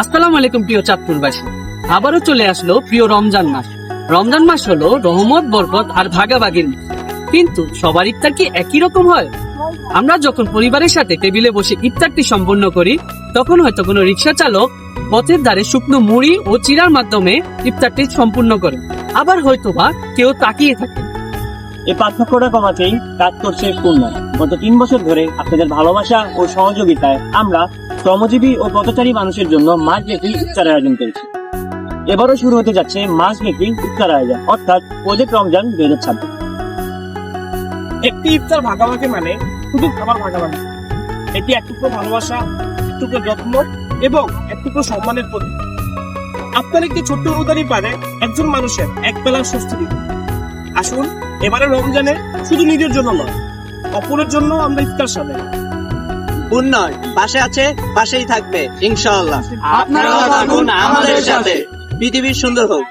আসসালামু আলাইকুম প্রিয় চাঁদপুরবাসী। আবারও চলে আসলো প্রিয় রমজান মাস। রমজান মাস হলো রহমত, বরকত আর ভাগাভাগির মাস। কিন্তু সবার ইফতার কি একই রকম হয়? আমরা যখন পরিবারের সাথে টেবিলে বসে ইফতারটি সম্পন্ন করি, তখন হয়তো কোনো রিক্সা চালক পথের ধারে শুকনো মুড়ি ও চিড়ার মাধ্যমে ইফতারটি সম্পূর্ণ করে। আবার হয়তোবা কেউ তাকিয়ে থাকে। এই পার্থক্যটা কমাতেই কাজ করছে পূর্ণ। গত 3 বছর ধরে আপনাদের ভালোবাসা ও সহযোগিতায় আমরা শ্রমজীবী ও পথচারী মানুষের জন্য মাসব্যাপী ইফতার আয়োজন করেছি। এবারও শুরু হতে যাচ্ছে মাসব্যাপী ইফতার আয়োজন, অর্থাৎ প্রজেক্ট রমজান 2026। একটি ইফতার ভাগাভাগি মানে শুধু খাবার ভাগাভাগি, এটি এক টুকরো ভালোবাসা, এক টুকরো যত্ন এবং এক টুকরো সম্মানের প্রতীক। আপনার একটি ছোট্ট অনুদানই পারে একজন মানুষের এক বেলার স্বস্তি দিতে। আসুন এবারে রমজানে শুধু নিজের জন্য নয়, অপরের জন্য আমরা ইফতার সাজাই। উন্নয়ন পাশে আছে, পাশেই থাকবে ইনশাআল্লাহ। আপনারাও থাকুন আমাদের সাথে। পৃথিবীর সুন্দর হোক।